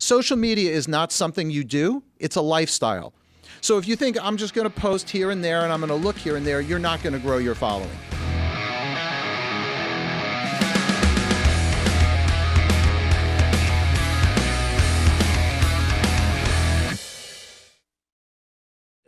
Social media is not something you do, it's a lifestyle. So if you think I'm just going to post here and there and I'm going to look here and there, you're not going to grow your following.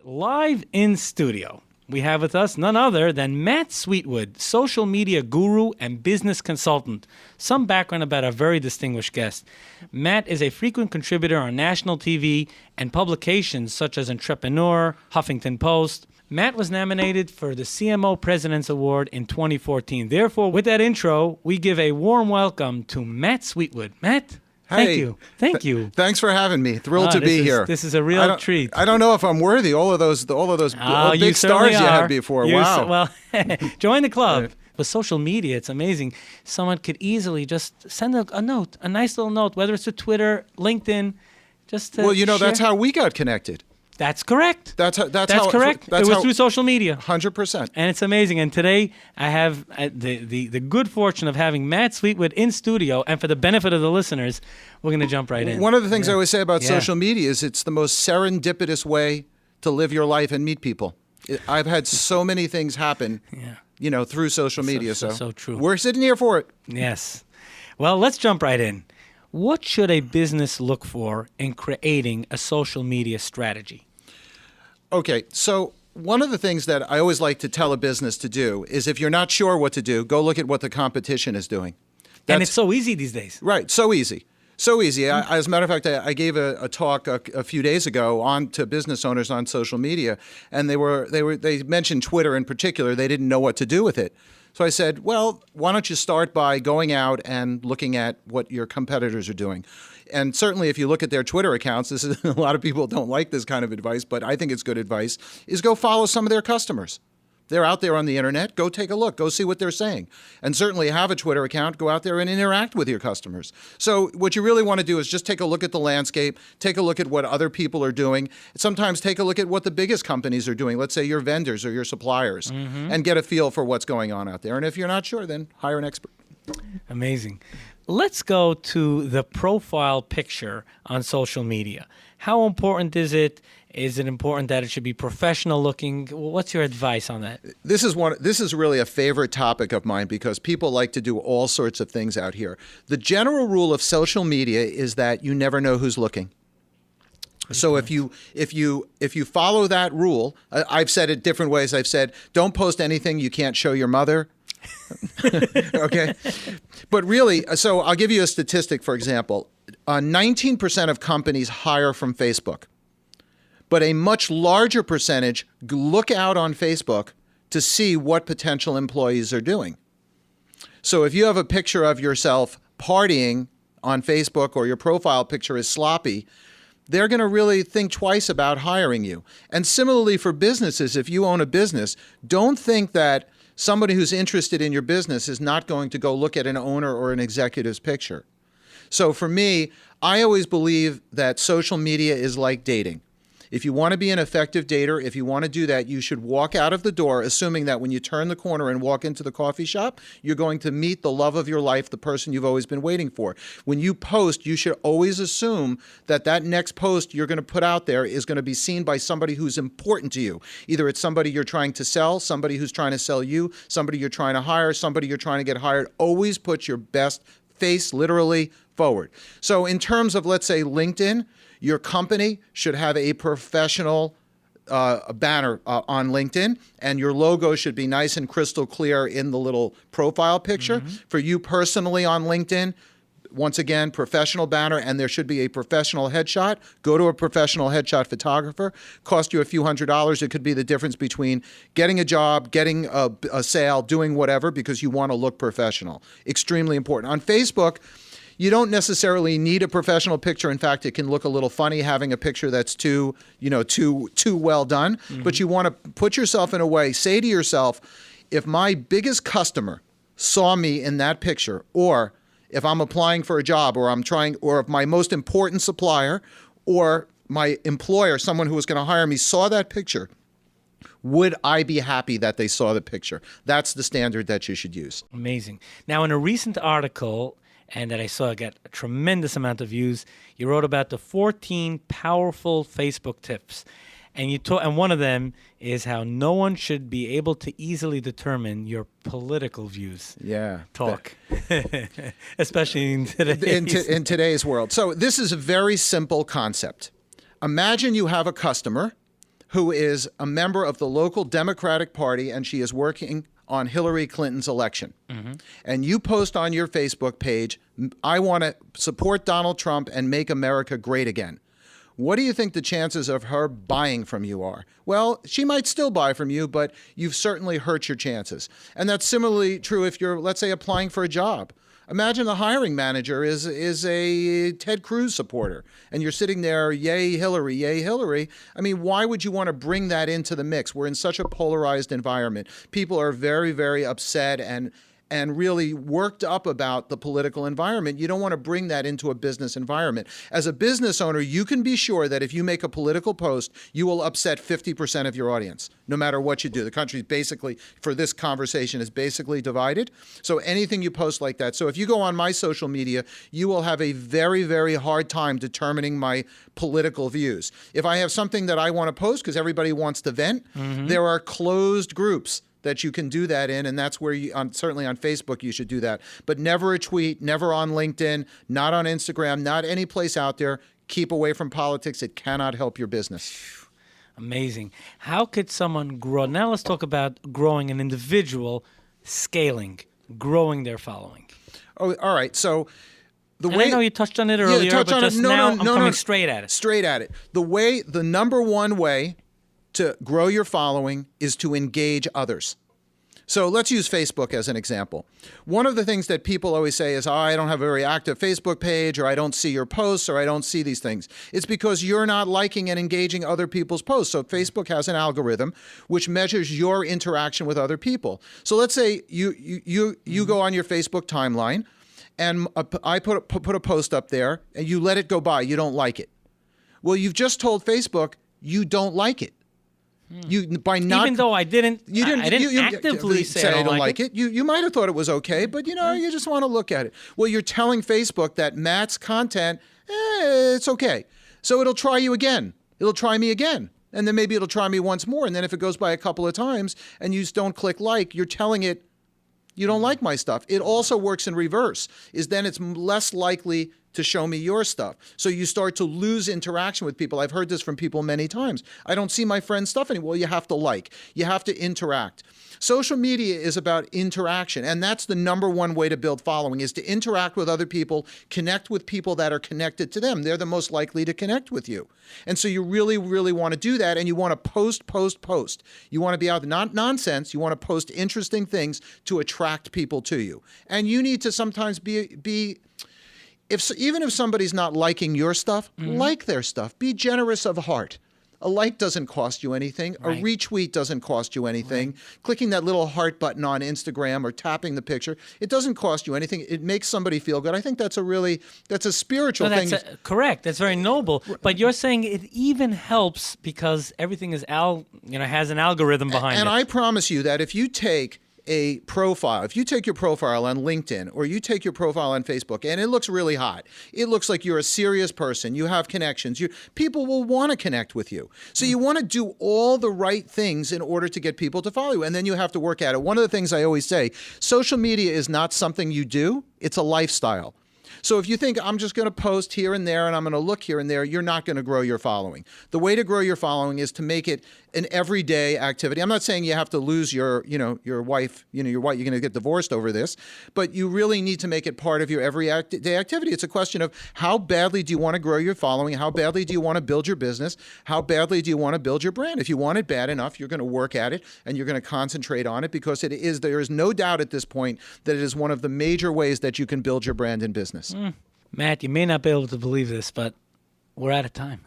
Live in studio, we have with us none other than Matt Sweetwood, social media guru and business consultant. Some background about our very distinguished guest. Matt is a frequent contributor on national TV and publications such as Entrepreneur, Huffington Post. Matt was nominated for the CMO President's Award in 2014. Therefore, with that intro, we give a warm welcome to Matt Sweetwood. Matt? Thank you. Thank you. Thanks for having me. Thrilled to be here. This is a real treat. I don't know if I'm worthy. All of those big stars you had before. Wow. Join the club. With social media, it's amazing. Someone could easily just send a note, a nice little note, whether it's to Twitter, LinkedIn, just to share. That's how we got connected. That's correct. That's correct. It was through social media. 100%. And it's amazing. And today I have the good fortune of having Matt Sweetwood in studio. And for the benefit of the listeners, we're going to jump right in. One of the things I always say about social media is it's the most serendipitous way to live your life and meet people. I've had so many things happen, through social media. So true. We're sitting here for it. Yes. Well, let's jump right in. What should a business look for in creating a social media strategy? Okay, so one of the things that I always like to tell a business to do is if you're not sure what to do, go look at what the competition is doing. And it's so easy these days. Right, so easy. So easy. As a matter of fact, I gave a talk a few days ago to business owners on social media, and they mentioned Twitter in particular. They didn't know what to do with it. So I said, well, why don't you start by going out and looking at what your competitors are doing? And certainly if you look at their Twitter accounts, this is a lot of people don't like this kind of advice, but I think it's good advice, is go follow some of their customers. They're out there on the internet. Go take a look. Go see what they're saying. And certainly have a Twitter account. Go out there and interact with your customers. So what you really want to do is just take a look at the landscape, take a look at what other people are doing. Sometimes take a look at what the biggest companies are doing. Let's say your vendors or your suppliers, and get a feel for what's going on out there. And if you're not sure, then hire an expert. Amazing. Let's go to the profile picture on social media. How important is it? Is it important that it should be professional looking? What's your advice on that? This is really a favorite topic of mine because people like to do all sorts of things out here. The general rule of social media is that you never know who's looking. So if you follow that rule, I've said it different ways. I've said, don't post anything you can't show your mother. Okay. But really, so I'll give you a statistic, for example. 19% of companies hire from Facebook. But a much larger percentage look out on Facebook to see what potential employees are doing. So if you have a picture of yourself partying on Facebook or your profile picture is sloppy, they're going to really think twice about hiring you. And similarly for businesses, if you own a business, don't think that somebody who's interested in your business is not going to go look at an owner or an executive's picture. So for me, I always believe that social media is like dating. If you want to be an effective dater, if you want to do that, you should walk out of the door assuming that when you turn the corner and walk into the coffee shop, you're going to meet the love of your life, the person you've always been waiting for. When you post, you should always assume that that next post you're going to put out there is going to be seen by somebody who's important to you. Either it's somebody you're trying to sell, somebody who's trying to sell you, somebody you're trying to hire, somebody you're trying to get hired. Always put your best face literally forward. So in terms of, let's say, LinkedIn, your company should have a professional banner on LinkedIn, and your logo should be nice and crystal clear in the little profile picture. For you personally on LinkedIn, once again, professional banner, and there should be a professional headshot. Go to a professional headshot photographer. Cost you a few $100s. It could be the difference between getting a job, getting a sale, doing whatever, because you want to look professional. Extremely important. On Facebook, you don't necessarily need a professional picture. In fact, it can look a little funny having a picture that's too well done. But you want to put yourself in a way, say to yourself, if my biggest customer saw me in that picture, or if I'm applying for a job, or if my most important supplier or my employer, someone who was going to hire me, saw that picture, would I be happy that they saw the picture? That's the standard that you should use. Amazing. Now, in a recent article and that I saw get a tremendous amount of views. You wrote about the 14 powerful Facebook tips. And and one of them is how no one should be able to easily determine your political views. Yeah. Talk. Especially in today's... in today's world. So this is a very simple concept. Imagine you have a customer who is a member of the local Democratic Party, and she is working on Hillary Clinton's election. Mm-hmm. And you post on your Facebook page, I want to support Donald Trump and make America great again. What do you think the chances of her buying from you are? Well, she might still buy from you, but you've certainly hurt your chances. And that's similarly true if you're, let's say, applying for a job. Imagine the hiring manager is a Ted Cruz supporter, and you're sitting there, yay Hillary, yay Hillary. I mean, why would you want to bring that into the mix? We're in such a polarized environment. People are very, very upset and really worked up about the political environment. You don't want to bring that into a business environment. As a business owner, you can be sure that if you make a political post, you will upset 50% of your audience, no matter what you do. The country basically, for this conversation, is basically divided. So anything you post like that. So if you go on my social media, you will have a very, very hard time determining my political views. If I have something that I want to post, because everybody wants to vent, there are closed groups that you can do that in, and that's where you, certainly on Facebook, you should do that. But never a tweet, never on LinkedIn, not on Instagram, not any place out there. Keep away from politics. It cannot help your business. Amazing. How could someone grow? Now let's talk about growing an individual, scaling, growing their following. Oh, all right. So I know you touched on it earlier, but just now I'm coming straight at it. Straight at it. The number one way to grow your following is to engage others. So let's use Facebook as an example. One of the things that people always say is, I don't have a very active Facebook page, or I don't see your posts, or I don't see these things. It's because you're not liking and engaging other people's posts. So Facebook has an algorithm which measures your interaction with other people. So let's say you go on your Facebook timeline, and I put a post up there, and you let it go by. You don't like it. Well, you've just told Facebook you don't like it. You by not, even though I didn't actively say I don't like it. You might have thought it was okay, but you just want to look at it. Well, you're telling Facebook that Matt's content, it's okay. So it'll try you again. It'll try me again. And then maybe it'll try me once more. And then if it goes by a couple of times and you just don't click like, you're telling it you don't like my stuff. It also works in reverse, is then it's less likely to show me your stuff. So you start to lose interaction with people. I've heard this from people many times. I don't see my friend's stuff anymore. Well, you have to like. You have to interact. Social media is about interaction, and that's the number one way to build following, is to interact with other people, connect with people that are connected to them. They're the most likely to connect with you. And so you really, really want to do that, and you want to post. You want to be out there, not nonsense. You want to post interesting things to attract people to you. And you need to sometimes be even if somebody's not liking your stuff, like their stuff. Be generous of heart. A like doesn't cost you anything. Right. A retweet doesn't cost you anything. Right. Clicking that little heart button on Instagram or tapping the picture, it doesn't cost you anything. It makes somebody feel good. I think that's a spiritual thing. Correct. That's very noble. But you're saying it even helps because everything is has an algorithm behind it. And I promise you that if you take a profile, if you take your profile on LinkedIn or you take your profile on Facebook and it looks really hot, it looks like you're a serious person, you have connections, people will want to connect with you. So you want to do all the right things in order to get people to follow you, and then you have to work at it. One of the things I always say, social media is not something you do, it's a lifestyle. So if you think I'm just going to post here and there and I'm going to look here and there, you're not going to grow your following. The way to grow your following is to make it an everyday activity. I'm not saying you have to lose your wife, you're going to get divorced over this, but you really need to make it part of your everyday activity. It's a question of how badly do you want to grow your following? How badly do you want to build your business? How badly do you want to build your brand? If you want it bad enough, you're going to work at it and you're going to concentrate on it, because there is no doubt at this point that it is one of the major ways that you can build your brand in business. Matt, you may not be able to believe this, but we're out of time.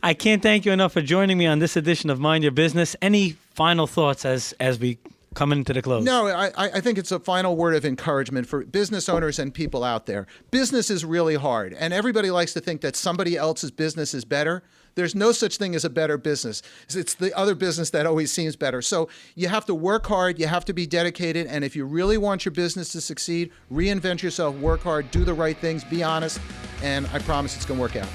I can't thank you enough for joining me on this edition of Mind Your Business. Any final thoughts as we coming into the close? No, I think it's a final word of encouragement for business owners and people out there. Business is really hard, and everybody likes to think that somebody else's business is better. There's no such thing as a better business. It's the other business that always seems better. So you have to work hard, you have to be dedicated, and if you really want your business to succeed, reinvent yourself, work hard, do the right things, be honest, and I promise it's going to work out.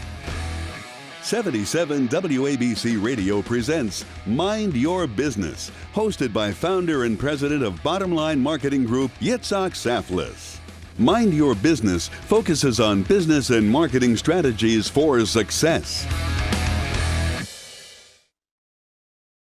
77 WABC Radio presents Mind Your Business, hosted by founder and president of Bottom Line Marketing Group, Yitzchok Saftlas. Mind Your Business focuses on business and marketing strategies for success.